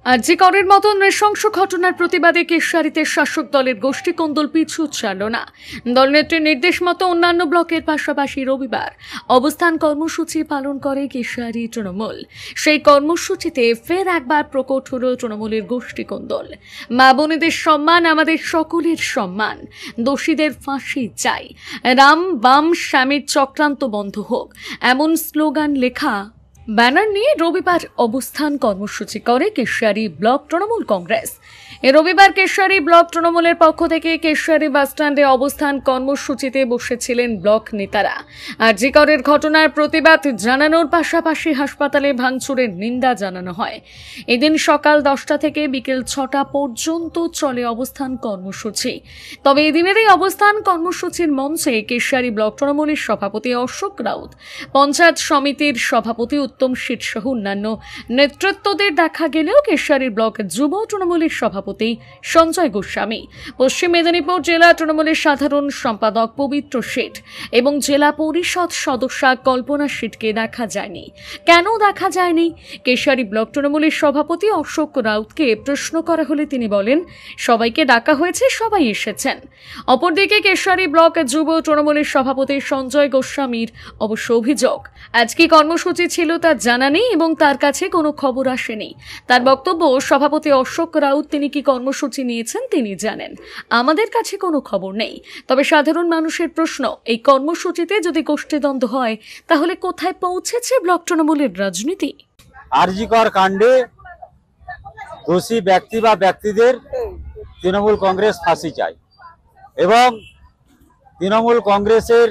আরজি করের মতো নৃশংস ঘটনার প্রতিবাদে কেশিয়াড়ীতে শাসক দলের গোষ্ঠী কোন্দল পিছু ছাড়ল না। দলনেত্রীর নির্দেশ মতো অন্যান্য ব্লকের পাশাপাশি রবিবার অবস্থান কর্মসূচি পালন করে কেশিয়াড়ী তৃণমূল। সেই কর্মসূচিতে ফের একবার প্রকট হল তৃণমূলের গোষ্ঠী কোন্দল। মা বোনেদের সম্মান আমাদের সকলের সম্মান, দোষীদের ফাঁসি চাই, রাম বাম শ্যামের চক্রান্ত বন্ধ হোক, এমন স্লোগান লেখা ব্যানার নিয়ে রবিবার অবস্থান কর্মসূচি করে কেশিয়াড়ী ব্লক তৃণমূল কংগ্রেস। রবিবার কেশিয়াড়ী ব্লক তৃণমূলের পক্ষ থেকে কেশিয়াড়ী বাসস্ট্যান্ডে অবস্থান কর্মসূচিতে বসেছিলেন ব্লক নেতারা। আরজি করের ঘটনার প্রতিবাদ জানানোর পাশাপাশি হাসপাতালে ভাঙচুরের নিন্দা জানানো হয়। এদিন সকাল 10টা থেকে বিকেল 6টা পর্যন্ত চলে অবস্থান কর্মসূচি। তবে এদিনের এই অবস্থান কর্মসূচির মঞ্চে কেশিয়াড়ী ব্লক তৃণমূলের সভাপতি অশোক রাউত, পঞ্চায়েত সমিতির সভাপতি উত্তম শীত সহ অন্যান্য নেতৃত্বদের দেখা গেলেও কেশিয়াড়ী ব্লক যুব তৃণমূলের সভাপতি সঞ্জয় গোস্বামী, পশ্চিম মেদিনীপুর জেলা তৃণমূলের সাধারণ সম্পাদক পবিত্র শেঠ এবং জেলা পরিষদ সদস্যা কল্পনা শেঠকে দেখা যায়নি। কেন দেখা যায়নি? কেশিয়াড়ী ব্লক তৃণমূলের সভাপতি অশোক রাউতকে প্রশ্ন করা হলে তিনি বলেন, সবাইকে ডাকা হয়েছে, সবাই এসেছেন। অপরদিকে কেশিয়াড়ী ব্লক যুব তৃণমূলের সভাপতি সঞ্জয় গোস্বামীর অবশ্য অভিযোগ, আজকে কর্মসূচি ছিল তার জানা নেই এবং তার কাছে কোনো খবর আসেনি। তার বক্তব্য, সভাপতি অশোক রাউত তিনি কি কর্মসূচি নিয়েছেন তিনি জানেন, আমাদের কাছে কোনো খবর নেই। তবে সাধারণ মানুষের প্রশ্ন, এই কর্মসূচিতে যদি গোষ্ঠীদ্বন্দ্ব হয় তাহলে কোথায় পৌঁছেছে ব্লক তৃণমূলের রাজনীতি? আরজি কর কাণ্ডে দোষী ব্যক্তি বা ব্যক্তিদের তৃণমূল কংগ্রেস ফাঁসি চায় এবং তৃণমূল কংগ্রেসের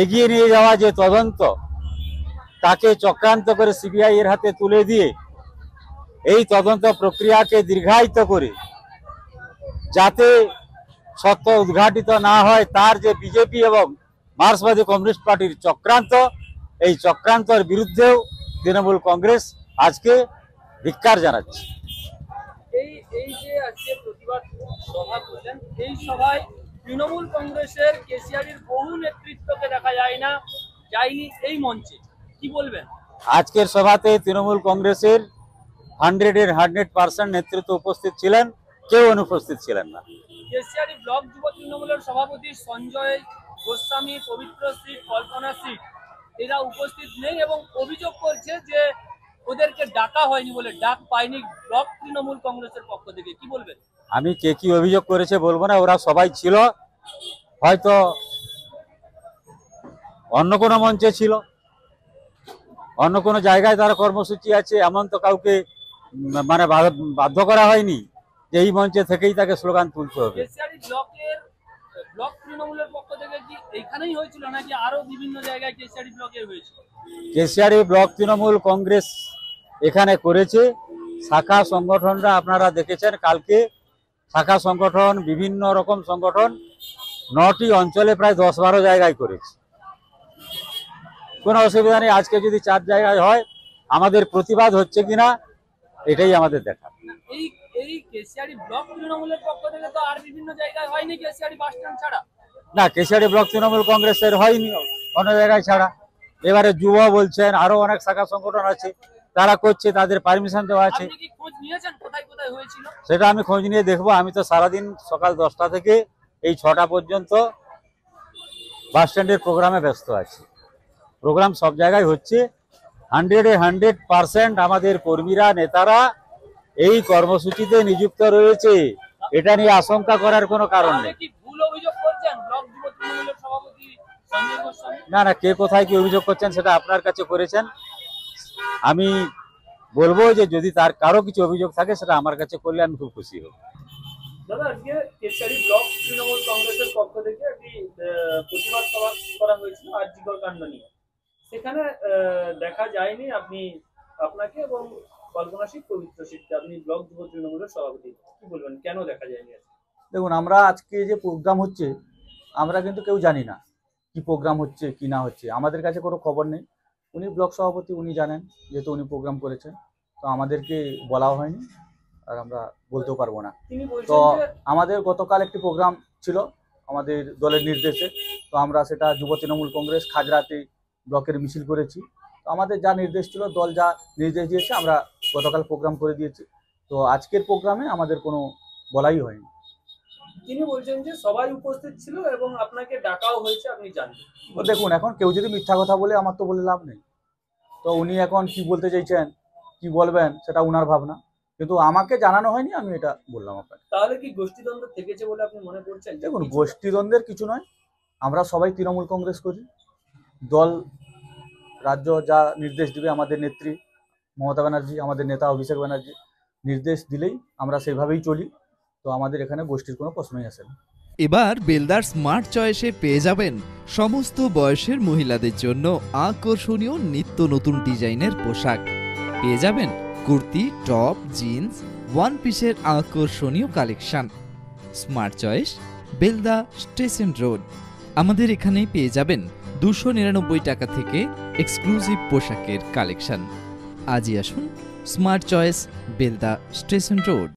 এগিয়ে নিয়ে যাওয়া যে তদন্ত, তাকে চক্রান্ত করে সিবিআই এর হাতে তুলে দিয়ে এই তদন্ত প্রক্রিয়াকে দীর্ঘায়িত করে যাতে সত্য উদ্ঘাটিত না হয়, তার যে বিজেপি এবং মার্ক্সবাদী কমিউনিস্ট পার্টির চক্রান্ত, এই চক্রান্তের বিরুদ্ধেও তৃণমূল কংগ্রেস আজকে ধিক্কার জানাচ্ছে। এই যে আজকে প্রতিবাদ সভা করলেন, এই সভায় তৃণমূল কংগ্রেসের কেশিয়াড়ীর বহু নেতৃত্বকে দেখা যায়নি এই মঞ্চে, কি বলবেন? আজকের সভাতে তৃণমূল কংগ্রেসের 100% নেতৃত্ব উপস্থিত ছিলেন, কেউ অনুপস্থিত ছিলেন না। কেশিয়াড়ী ব্লক যুব তৃণমূলের সভাপতি সঞ্জয় গোস্বামী, পবিত্র শ্রী, কল্পনা শ্রী এরা উপস্থিত নেই এবং অভিযোগ করছে যে ওদেরকে ডাকা হয়নি বলে, ডাক পায়নি ব্লক তৃণমূল কংগ্রেসের পক্ষ থেকে, কি বলবেন? আমি কে কি অভিযোগ করেছে বলবো না, ওরা সবাই ছিল, হয়তো অন্য কোনো মঞ্চে ছিল, অন্য কোনো জায়গায় তার কর্মসূচি আছে, এমন তো কাউকে মানে বাধ্য করা হয়নি যে এই মঞ্চে থেকেই তাকে স্লোগান তুলতে হবে। কেশিয়াড়ী ব্লক তৃণমূলের পক্ষ থেকে কি এইখানেই হয়েছিল নাকি আরো বিভিন্ন জায়গায় কেশিয়াড়ী ব্লকে হয়েছিল? কেশিয়াড়ী ব্লক তৃণমূল কংগ্রেস এখানে করেছে। শাখা সংগঠনরা আপনারা দেখেছেন, কালকে শাখা সংগঠন, বিভিন্ন রকম সংগঠন 9টি অঞ্চলে প্রায় 10-12 জায়গায় করেছে, কোনো অসুবিধা নেই। আজকে যদি 4 জায়গায় হয়, আমাদের প্রতিবাদ হচ্ছে কিনা এটাই আমাদের দেখা। এই কেশিয়াড়ী ব্লক তৃণমূলের পক্ষ থেকে তো আর বিভিন্ন জায়গায় হয়নি, কেশিয়াড়ী বাসস্ট্যান্ড ছাড়া? না, কেশিয়াড়ী ব্লক তৃণমূল কংগ্রেসের হয়নি অন্য জায়গায় ছাড়া। এবারে যুব বলছেন, আরো অনেক শাখা সংগঠন আছে, তারা করছে, তাদের পারমিশন দেওয়া আছে। আপনি কি খোঁজ নিয়েছেন কোথায় কোথায় হয়েছিল? সেটা আমি খোঁজ নিয়ে দেখবো। আমি তো সারাদিন সকাল 10টা থেকে এই 6টা পর্যন্ত বাস স্ট্যান্ডের প্রোগ্রামে ব্যস্ত আছি। প্রোগ্রাম সব জায়গায় হচ্ছে। 100% আমাদের কর্মীরা, নেতারা এই কর্মসূচিতে নিযুক্ত রয়েছে, এটা নিয়ে আশঙ্কা করার কোনো কারণ নেই। না, কে কোথায় কি অভিযোগ করছেন সেটা আপনার কাছে করেছেন। আমি বলবো যে যদি তার কারো কিছু অভিযোগ থাকে সেটা আমার কাছে করলে আমি খুব খুশি হব। দাদা, আজকে কেশিয়াড়ী ব্লক তৃণমূল কংগ্রেসের পক্ষ থেকে একটি প্রতিবাদ সভা করা হয়েছিল আরজি কর কাণ্ড নিয়ে। সেখানে দেখা যায়নি আপনাকে এবং কল্পনা শীত, পবিত্র শীত, আপনি ব্লক যুব তৃণমূলের সভাপতি, কি বলবেন কেন দেখা যায়নি? দেখুন, আমরা আজকে যে প্রোগ্রাম হচ্ছে আমরা কিন্তু কেউ জানি না কি প্রোগ্রাম হচ্ছে কি না হচ্ছে, আমাদের কাছে কোনো খবর নেই। উনি ব্লক সভাপতি, উনি জানেন, যেহেতু উনি প্রোগ্রাম করেছেন, তো আমাদেরকে বলাও হয়নি আর আমরা বলতেও পারবো না। তো আমাদের গতকাল একটি প্রোগ্রাম ছিল আমাদের দলের নির্দেশে, তো আমরা সেটা যুব তৃণমূল কংগ্রেস খাজরাতে ব্লকের মিছিল করেছি তো আমাদের যা নির্দেশ ছিল, দল যা নির্দেশ দিয়েছে, আমরা গতকাল প্রোগ্রাম করে দিয়েছি। তো আজকের প্রোগ্রামে আমাদের কোনো বলাই হয়নি। তিনি বলছেন যে সবাই উপস্থিত ছিল এবং আপনাকে ডাকাও হয়েছে, আপনি জানেন। তো দেখুন, এখন কেউ যদি মিথ্যা কথা বলে, আমার তো বলে লাভ নেই। তো উনি এখন কি বলতে চাইছেন, কি বলবেন, সেটা উনার ভাবনা, কিন্তু আমাকে জানানো হয়নি, আমি এটা বললাম আপনাকে। তাহলে কি গোষ্ঠীদ্বন্দ্ব থেকেছে বলে আপনি মনে করছেন? দেখুন, গোষ্ঠীদ্বন্দ্বের কিছু নয়, আমরা সবাই তৃণমূল কংগ্রেস করি। দল রাজ্য যা নির্দেশ দিবে, আমাদের নেত্রী মমতা ব্যানার্জি, আমাদের নেতা অভিষেক ব্যানার্জি নির্দেশ দিলেই আমরা সেইভাবেই চলি। তো আমাদের এখানে গোষ্ঠীর কোনো প্রশ্নই আসে না। এবার বেলদার স্মার্ট চয়েসে পেয়ে যাবেন সমস্ত বয়সের মহিলাদের জন্য আকর্ষণীয় নিত্য নতুন ডিজাইনের পোশাক। পেয়ে যাবেন কুর্তি, টপ, জিন্স, ওয়ান পিসের আকর্ষণীয় collection. Smart choice, Belda station road. আমাদের এখানেই পেয়ে যাবেন 299 টাকা থেকে এক্সক্লুসিভ পোশাকের কালেকশন। আজই আসুন smart choice, Belda station road.